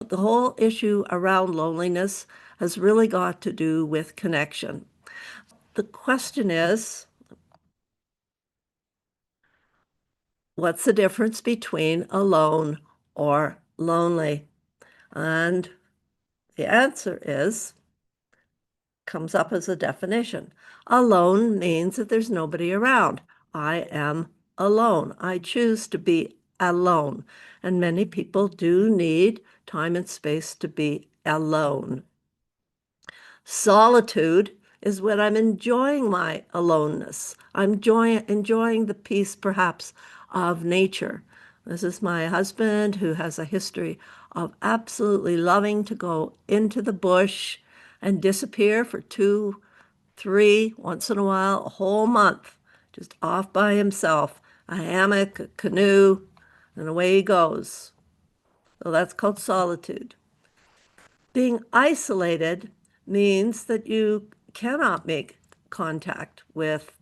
the whole issue around loneliness has really got to do with connection. The question is, what's the difference between alone or lonely? And the answer comes up as a definition. Alone means that there's nobody around. I am alone. I choose to be alone. And many people do need time and space to be alone. Solitude is when I'm enjoying my aloneness. I'm enjoying the peace, perhaps, of nature. This is my husband who has a history of absolutely loving to go into the bush and disappear for 2, 3, once in a while, a whole month, just off by himself, a hammock, a canoe, and away he goes. So that's called solitude. Being isolated means that you cannot make contact with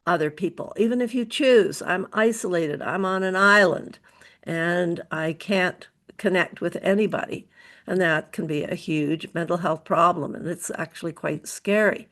other people. Even if you choose, I'm isolated, I'm on an island, and I can't connect with anybody. And that can be a huge mental health problem, and it's actually quite scary.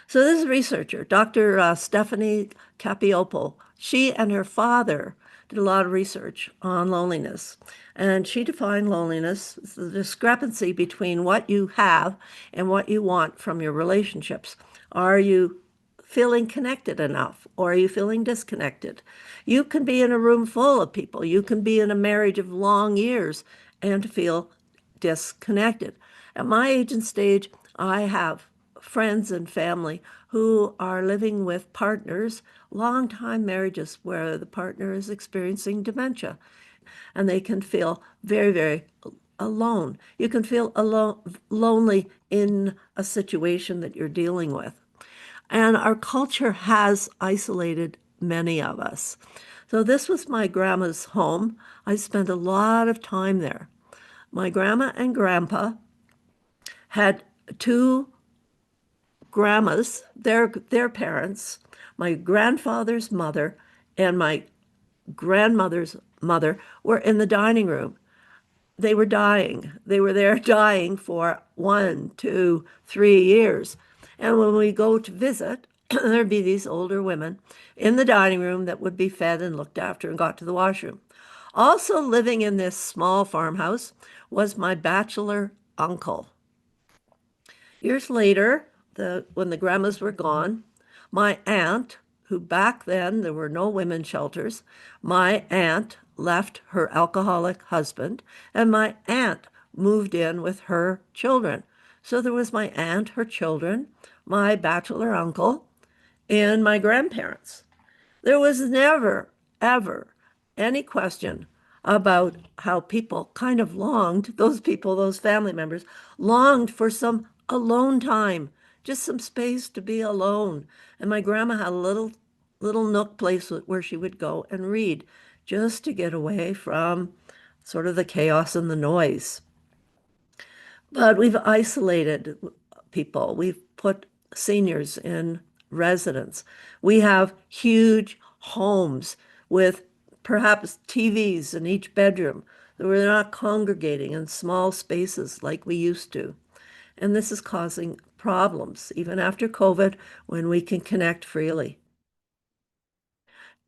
So this researcher, Dr. Stephanie Capioppo, she and her father did a lot of research on loneliness. And she defined loneliness as the discrepancy between what you have and what you want from your relationships. Are you feeling connected enough, or are you feeling disconnected? You can be in a room full of people. You can be in a marriage of long years and feel disconnected. At my age and stage, I have friends and family who are living with partners, long-time marriages where the partner is experiencing dementia, and they can feel very, very alone. You can feel alone, lonely in a situation that you're dealing with. And our culture has isolated many of us. So this was my grandma's home. I spent a lot of time there. My grandma and grandpa had 2 grandmas, their parents, my grandfather's mother and my grandmother's mother were in the dining room. They were dying. They were there dying for 1, 2, 3 years. And when we go to visit, there'd be these older women in the dining room that would be fed and looked after and got to the washroom. Also living in this small farmhouse was my bachelor uncle. Years later, when the grandmas were gone, my aunt, who back then there were no women's shelters, my aunt left her alcoholic husband, and my aunt moved in with her children. So there was my aunt, her children, my bachelor uncle, and my grandparents. There was never, ever any question about how people kind of longed, those people, those family members, longed for some alone time, just some space to be alone. And my grandma had a little nook place where she would go and read just to get away from sort of the chaos and the noise. But we've isolated people. We've put seniors in residence. We have huge homes with perhaps TVs in each bedroom. We're not congregating in small spaces like we used to. And this is causing problems, even after COVID, when we can connect freely.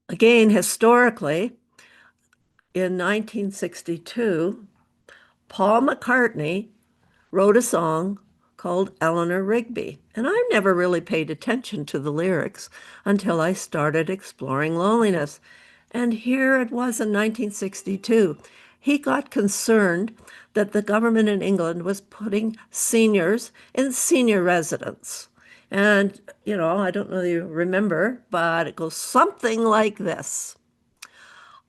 Again, historically, in 1962, Paul McCartney wrote a song called Eleanor Rigby. And I never really paid attention to the lyrics until I started exploring loneliness. And here it was in 1962. He got concerned that the government in England was putting seniors in senior residence. And, I don't know if you remember, but it goes something like this.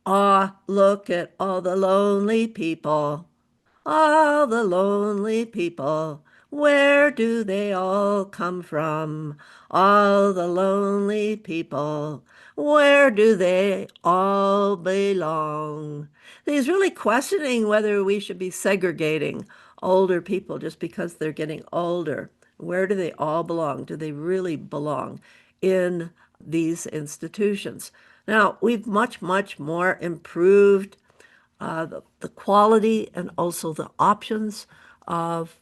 Ah, look at all the lonely people. All the lonely people, where do they all come from? All the lonely people, where do they all belong? He's really questioning whether we should be segregating older people just because they're getting older. Where do they all belong? Do they really belong in these institutions? Now, we've much, much more improved the quality and also the options of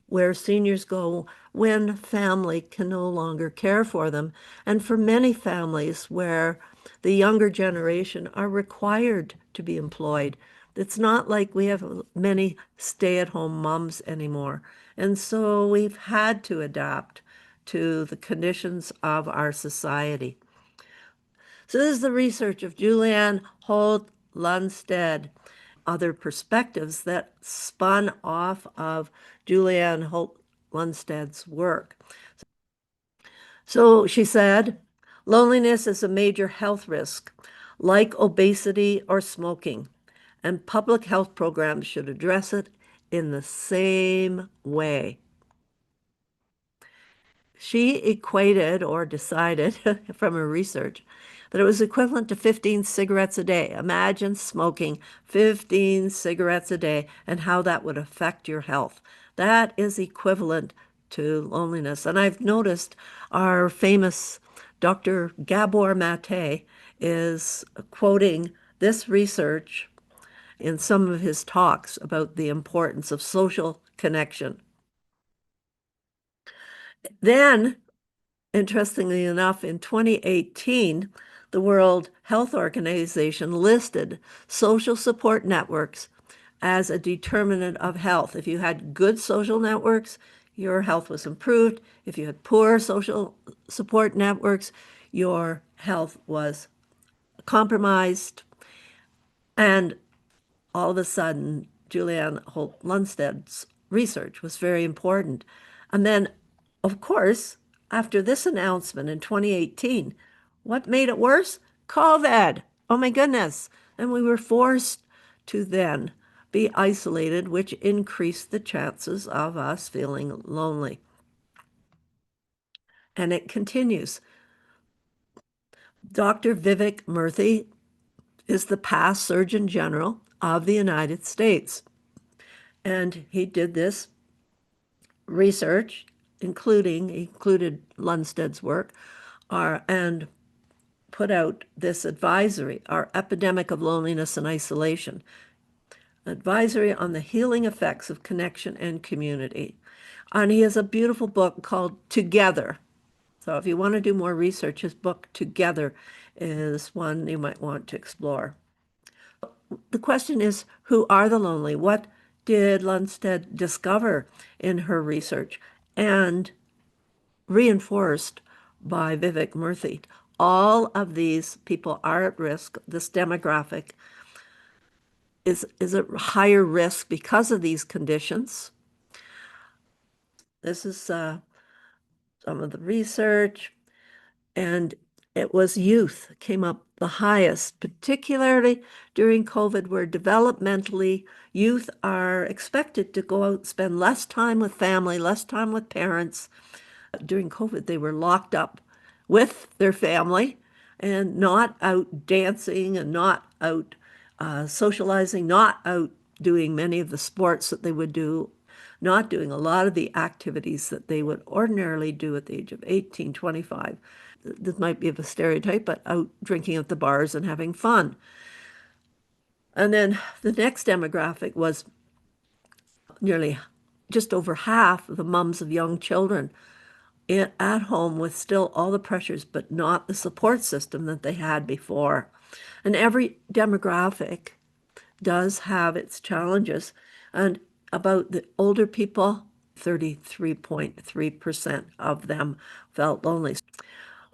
where seniors go when family can no longer care for them. And for many families where the younger generation are required to be employed, it's not like we have many stay-at-home moms anymore. And so we've had to adapt to the conditions of our society. So this is the research of Julianne Holt Lundstedt, other perspectives that spun off of Julianne Holt Lundstedt's work. So she said, loneliness is a major health risk, like obesity or smoking, and public health programs should address it in the same way. She equated or decided from her research that it was equivalent to 15 cigarettes a day. Imagine smoking 15 cigarettes a day and how that would affect your health. That is equivalent to loneliness. And I've noticed our famous Dr. Gabor Mate is quoting this research in some of his talks about the importance of social connection. Then interestingly enough, in 2018, the World Health Organization listed social support networks as a determinant of health. If you had good social networks, your health was improved. If you had poor social support networks, your health was compromised. And all of a sudden, Julianne Holt Lundstedt's research was very important. And then, of course, after this announcement in 2018, what made it worse? COVID. Oh my goodness. And we were forced to then be isolated, which increased the chances of us feeling lonely. And it continues. Dr. Vivek Murthy is the past Surgeon General of the United States. And he did this research, included Lundstedt's work, and put out this advisory, Our Epidemic of Loneliness and Isolation, advisory on the healing effects of connection and community. And he has a beautiful book called Together. So if you want to do more research, his book Together is one you might want to explore. The question is, who are the lonely? What did Lundstedt discover in her research? And reinforced by Vivek Murthy, all of these people are at risk. This demographic is a higher risk because of these conditions. This is some of the research. And it was youth came up the highest, particularly during COVID, where developmentally youth are expected to go out, spend less time with family, less time with parents. During COVID, they were locked up with their family and not out dancing and not out socializing, not out doing many of the sports that they would do, not doing a lot of the activities that they would ordinarily do at the age of 18, 25. This might be of a stereotype, but out drinking at the bars and having fun. And then the next demographic was nearly just over half of the moms of young children at home with still all the pressures, but not the support system that they had before. And every demographic does have its challenges. And about the older people, 33.3% of them felt lonely.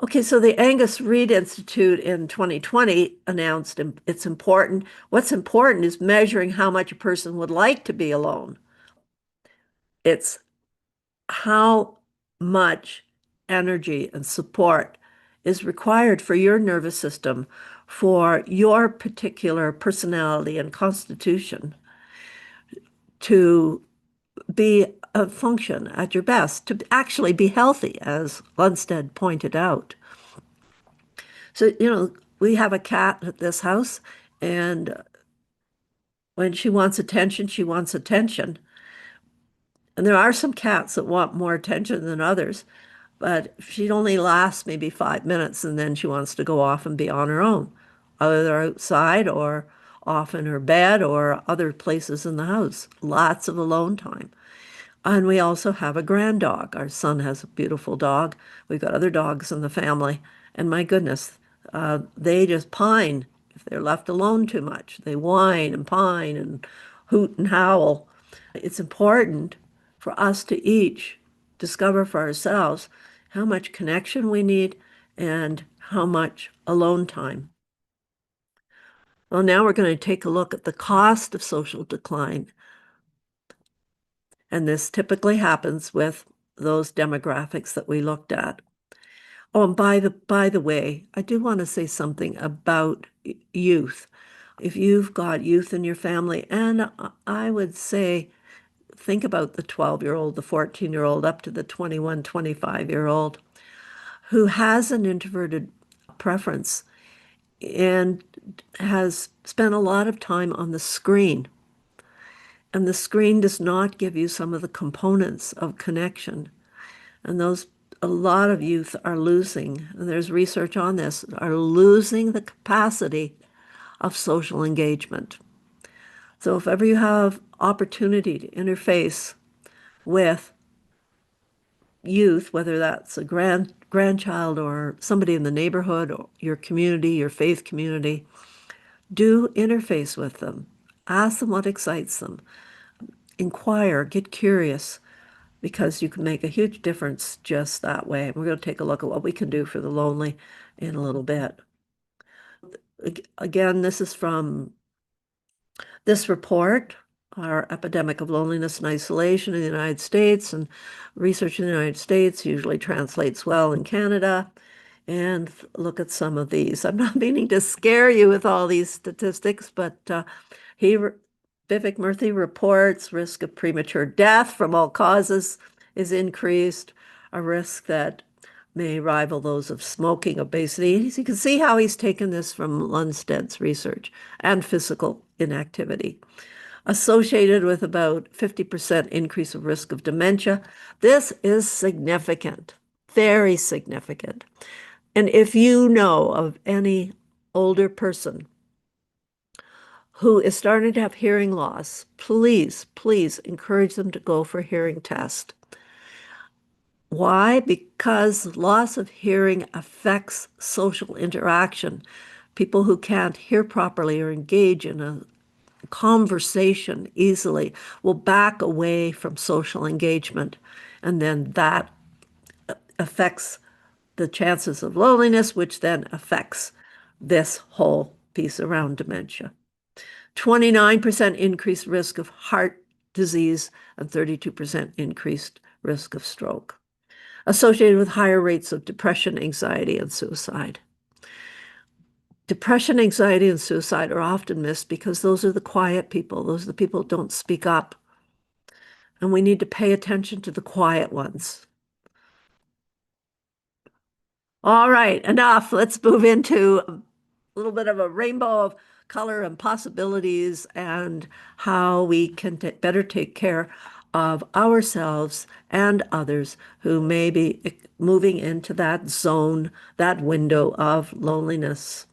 Okay, so the Angus Reid Institute in 2020 announced it's important. What's important is measuring how much a person would like to be alone. It's how much energy and support is required for your nervous system, for your particular personality and constitution to be a function at your best, to actually be healthy, as Lundstedt pointed out. So, we have a cat at this house, and when she wants attention, she wants attention. And there are some cats that want more attention than others, but she only lasts maybe 5 minutes and then she wants to go off and be on her own, either outside or off in her bed or other places in the house. Lots of alone time. And we also have a grand dog. Our son has a beautiful dog. We've got other dogs in the family. And my goodness, they just pine if they're left alone too much. They whine and pine and hoot and howl. It's important for us to each discover for ourselves how much connection we need and how much alone time. Well, now we're going to take a look at the cost of social decline. And this typically happens with those demographics that we looked at. Oh, and by the way, I do want to say something about youth. If you've got youth in your family, and I would say think about the 12-year-old, the 14-year-old, up to the 21, 25-year-old who has an introverted preference and has spent a lot of time on the screen. And the screen does not give you some of the components of connection. And those, a lot of youth are losing, and there's research on this, are losing the capacity of social engagement. So if ever you have opportunity to interface with youth, whether that's a grandchild or somebody in the neighborhood or your community, your faith community, do interface with them. Ask them what excites them. Inquire, get curious, because you can make a huge difference just that way. We're going to take a look at what we can do for the lonely in a little bit. Again, this is from this report, our epidemic of loneliness and isolation in the United States, and research in the United States usually translates well in Canada. And look at some of these. I'm not meaning to scare you with all these statistics, but Vivek Murthy reports risk of premature death from all causes is increased, a risk that may rival those of smoking, obesity. You can see how he's taken this from Lundsted's research, and physical inactivity. Associated with about 50% increase of risk of dementia. This is significant, very significant. And if you know of any older person who is starting to have hearing loss, please, please encourage them to go for a hearing test. Why? Because loss of hearing affects social interaction. People who can't hear properly or engage in a conversation easily will back away from social engagement, and then that affects the chances of loneliness, which then affects this whole piece around dementia. 29% increased risk of heart disease and 32% increased risk of stroke, associated with higher rates of depression, anxiety, and suicide. Depression, anxiety, and suicide are often missed because those are the quiet people. Those are the people who don't speak up. And we need to pay attention to the quiet ones. All right, enough. Let's move into a little bit of a rainbow of color and possibilities and how we can better take care of ourselves and others who may be moving into that zone, that window of loneliness.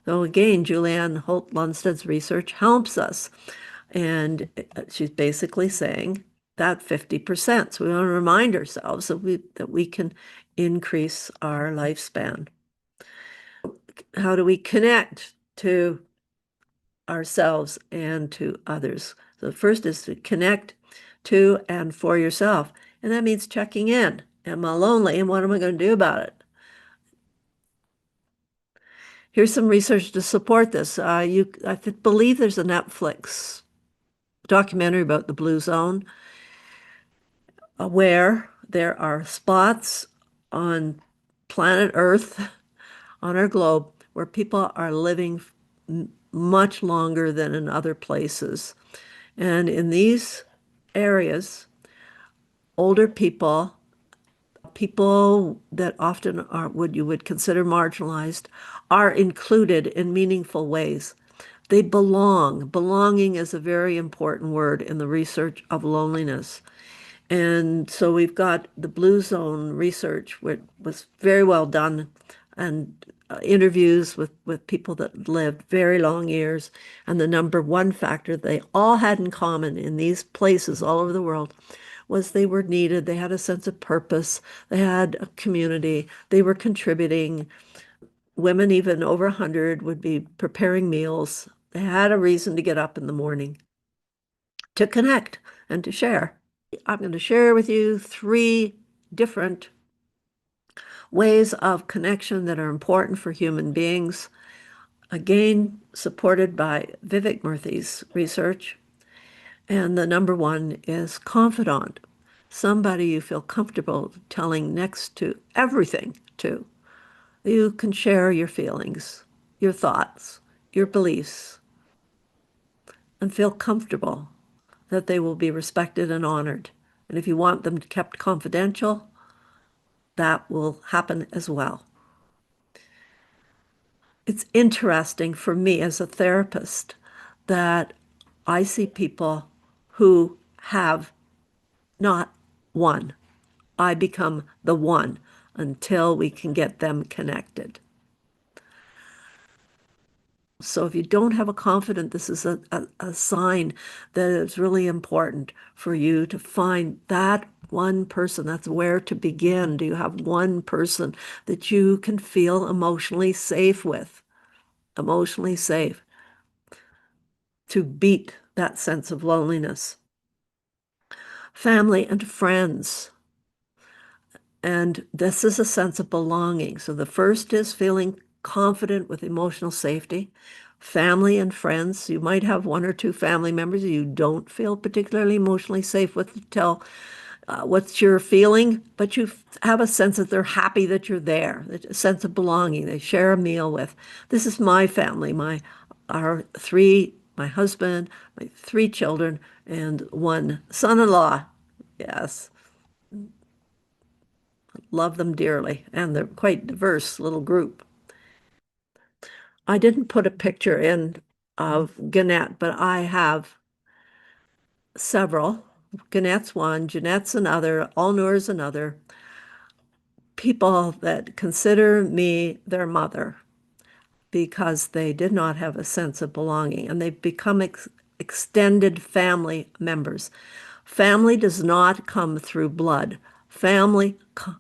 So again, Julianne Holt-Lundsted's research helps us. And she's basically saying that 50%. So we want to remind ourselves that we can increase our lifespan. How do we connect to ourselves and to others? So first is to connect to and for yourself. And that means checking in. Am I lonely? And what am I going to do about it? Here's some research to support this. I believe there's a Netflix documentary about the Blue Zone, where there are spots on planet Earth, on our globe, where people are living much longer than in other places. And in these areas, older people, people that often are what you would consider marginalized, are included in meaningful ways. They belong. Belonging is a very important word in the research of loneliness. And so we've got the Blue Zone research, which was very well done. And interviews with people that lived very long years, and the number one factor they all had in common in these places all over the world was they were needed. They had a sense of purpose. They had a community. They were contributing. Women, even over 100, would be preparing meals. They had a reason to get up in the morning to connect and to share. I'm going to share with you three different ways of connection that are important for human beings, again, supported by Vivek Murthy's research. And the number one is confidant, somebody you feel comfortable telling next to everything to. You can share your feelings, your thoughts, your beliefs, and feel comfortable that they will be respected and honored. And if you want them kept confidential, that will happen as well. It's interesting for me as a therapist that I see people who have not one. I become the one until we can get them connected. So if you don't have a confidant, this is a sign that it's really important for you to find that one person. That's where to begin. Do you have one person that you can feel emotionally safe with? Emotionally safe to beat that sense of loneliness. Family and friends. And this is a sense of belonging. So the first is feeling confident with emotional safety. Family and friends. You might have one or two family members you don't feel particularly emotionally safe with to tell what you're feeling, but you have a sense that they're happy that you're there, a sense of belonging. They share a meal with. This is my family, my husband, my three children, and one son-in-law. Yes, love them dearly, and they're quite diverse little group. I didn't put a picture in of Gannett, but I have several. Gannett's one, Jeanette's another, Allnoor's another. People that consider me their mother because they did not have a sense of belonging, and they've become extended family members. Family does not come through blood. Family,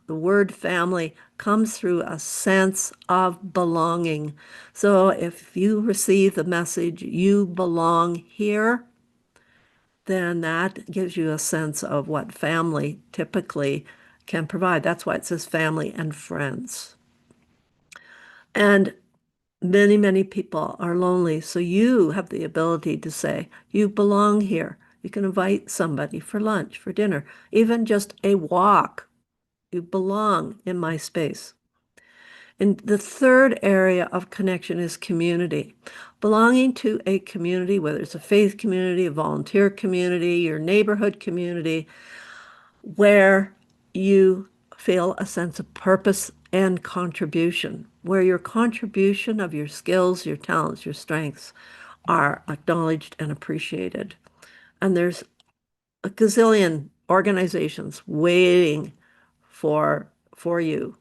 the word family comes through a sense of belonging. So if you receive the message, you belong here, then that gives you a sense of what family typically can provide. That's why it says family and friends. And many, many people are lonely. So you have the ability to say, you belong here. You can invite somebody for lunch, for dinner, even just a walk. You belong in my space. And the third area of connection is community. Belonging to a community, whether it's a faith community, a volunteer community, your neighborhood community, where you feel a sense of purpose and contribution, where your contribution of your skills, your talents, your strengths are acknowledged and appreciated. And there's a gazillion organizations waiting for you.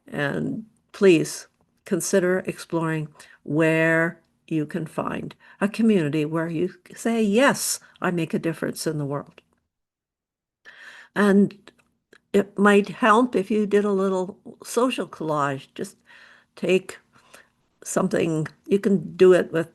And please consider exploring where you can find a community where you say, yes, I make a difference in the world. And it might help if you did a little social collage. Just take something, you can do it with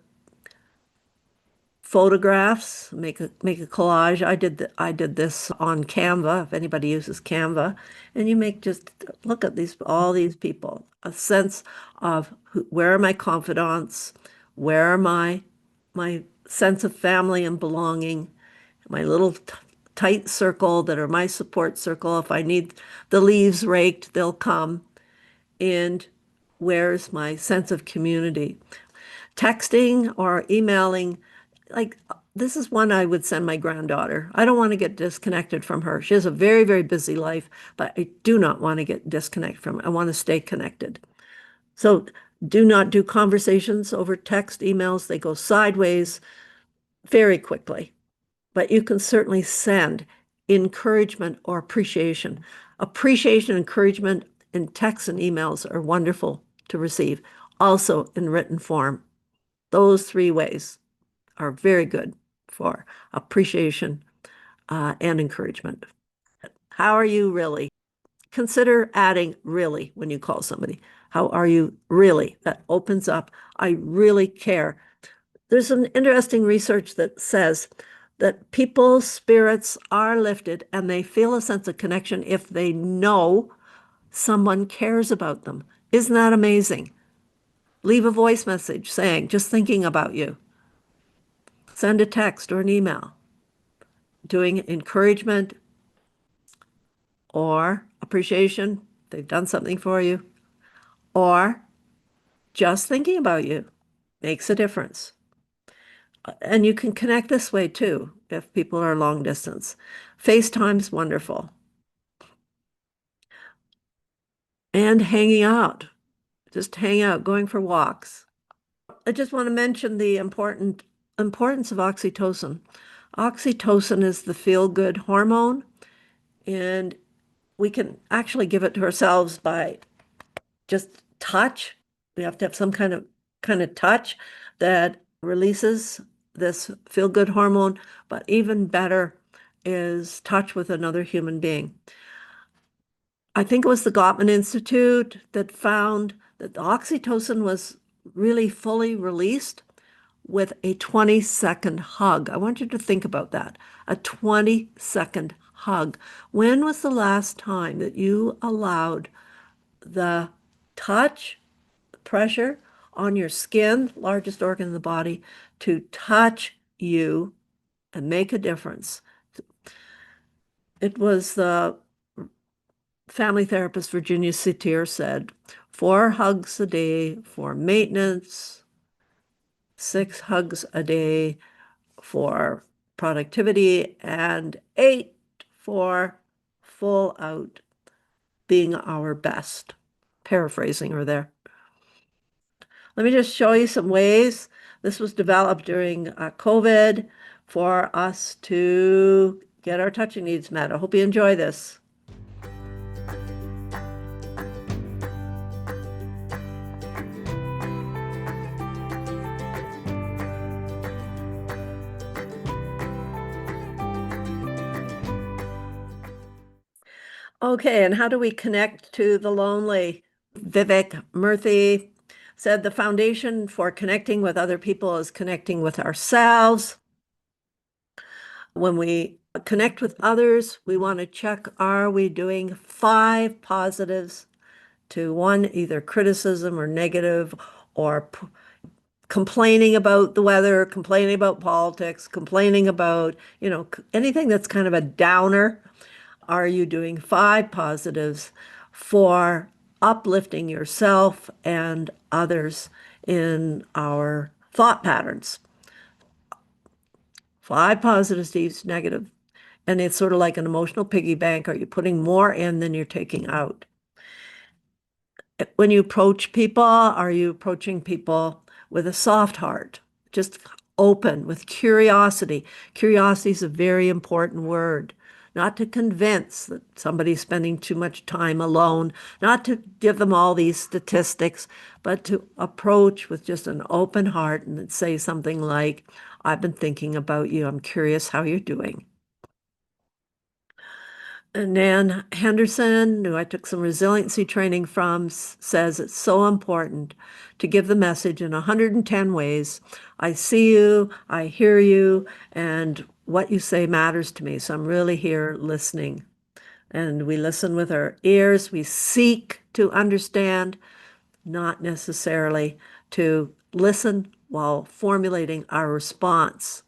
photographs, make a collage. I did this on Canva, if anybody uses Canva, and you make just look at all these people, a sense of where are my confidants, where are my sense of family and belonging, my little tight circle that are my support circle. If I need the leaves raked, they'll come. And where's my sense of community? Texting or emailing, like this is one I would send my granddaughter. I don't want to get disconnected from her. She has a very, very busy life, but I do not want to get disconnected from her. I want to stay connected. So do not do conversations over text, emails. They go sideways very quickly. But you can certainly send encouragement or appreciation. Appreciation, encouragement in texts and emails are wonderful to receive, also in written form. Those three ways are very good for appreciation and encouragement. How are you really? Consider adding really when you call somebody. How are you really? That opens up. I really care. There's some interesting research that says that people's spirits are lifted and they feel a sense of connection if they know someone cares about them. Isn't that amazing? Leave a voice message saying, just thinking about you. Send a text or an email doing encouragement or appreciation. They've done something for you. Or just thinking about you makes a difference. And you can connect this way too if people are long distance. FaceTime's wonderful. And hanging out, just hang out, going for walks. I just want to mention the importance of oxytocin. Oxytocin is the feel-good hormone, and we can actually give it to ourselves by just touch. We have to have some kind of touch that releases this feel-good hormone, but even better is touch with another human being. I think it was the Gottman Institute that found that the oxytocin was really fully released with a 20-second hug. I want you to think about that. A 20-second hug. When was the last time that you allowed the touch, the pressure on your skin, largest organ in the body, to touch you and make a difference? It was the family therapist Virginia Satir said, 4 hugs a day for maintenance, 6 hugs a day for productivity, and 8 for full out being our best. Paraphrasing her there. Let me just show you some ways. This was developed during COVID for us to get our touching needs met. I hope you enjoy this. Okay, and how do we connect to the lonely? Vivek Murthy said the foundation for connecting with other people is connecting with ourselves. When we connect with others, we want to check, are we doing 5 positives to 1, either criticism or negative, or complaining about the weather, complaining about politics, complaining about, anything that's kind of a downer. Are you doing 5 positives for uplifting yourself and others in our thought patterns? 5 positives to each negative. And it's sort of like an emotional piggy bank. Are you putting more in than you're taking out? When you approach people, are you approaching people with a soft heart? Just open with curiosity. Curiosity is a very important word. Not to convince that somebody's spending too much time alone, not to give them all these statistics, but to approach with just an open heart and say something like, I've been thinking about you. I'm curious how you're doing. And Nan Henderson, who I took some resiliency training from, says it's so important to give the message in 110 ways. I see you, I hear you, and what you say matters to me. So I'm really here listening. And we listen with our ears. We seek to understand, not necessarily to listen while formulating our response.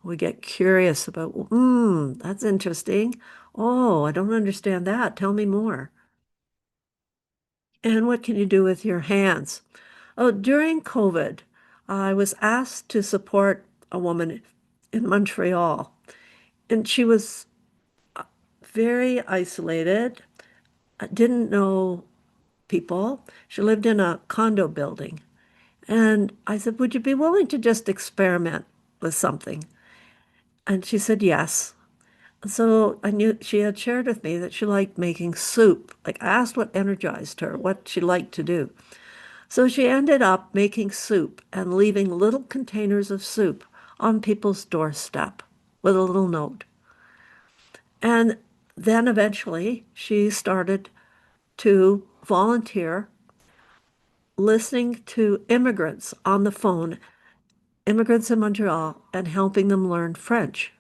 We get curious about, that's interesting. Oh, I don't understand that. Tell me more. And what can you do with your hands? Oh, during COVID, I was asked to support a woman in Montreal, and she was very isolated, didn't know people. She lived in a condo building. And I said, would you be willing to just experiment with something? And she said, yes. So I knew she had shared with me that she liked making soup. Like I asked what energized her, what she liked to do. So she ended up making soup and leaving little containers of soup on people's doorstep with a little note. And then eventually she started to volunteer listening to immigrants on the phone, immigrants in Montreal, and helping them learn French.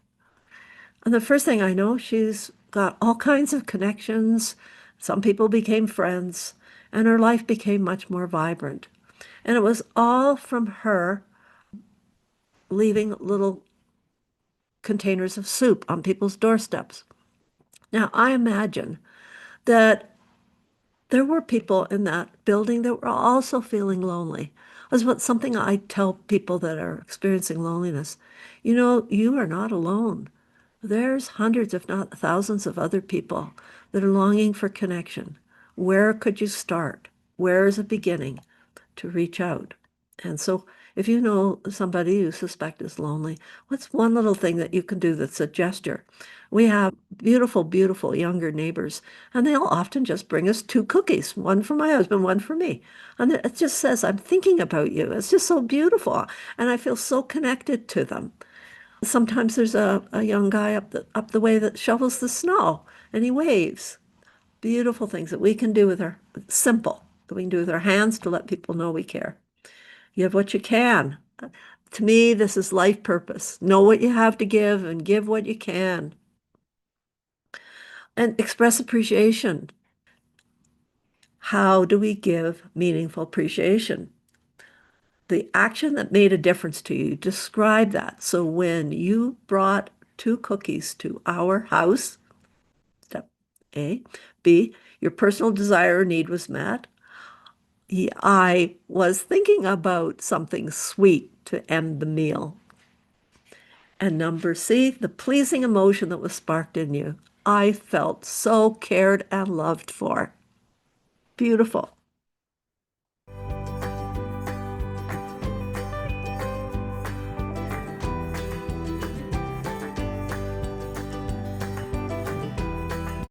And the first thing I know, she's got all kinds of connections. Some people became friends, and her life became much more vibrant. And it was all from her leaving little containers of soup on people's doorsteps. Now, I imagine that there were people in that building that were also feeling lonely. That's what something I tell people that are experiencing loneliness. You know, you are not alone. There's hundreds, if not thousands, of other people that are longing for connection. Where could you start? Where is a beginning to reach out? And so, if you know somebody you suspect is lonely, what's one little thing that you can do that's a gesture? We have beautiful, beautiful younger neighbors, and they'll often just bring us two cookies, one for my husband, one for me. And it just says, I'm thinking about you. It's just so beautiful. And I feel so connected to them. Sometimes there's a young guy up the way that shovels the snow and he waves. Beautiful things that we can do with our simple, that we can do with our hands to let people know we care. Give what you can. To me, this is life purpose. Know what you have to give and give what you can. And express appreciation. How do we give meaningful appreciation? The action that made a difference to you, describe that. So when you brought two cookies to our house, step A, B, your personal desire or need was met. I was thinking about something sweet to end the meal. And number C, the pleasing emotion that was sparked in you. I felt so cared and loved for. Beautiful.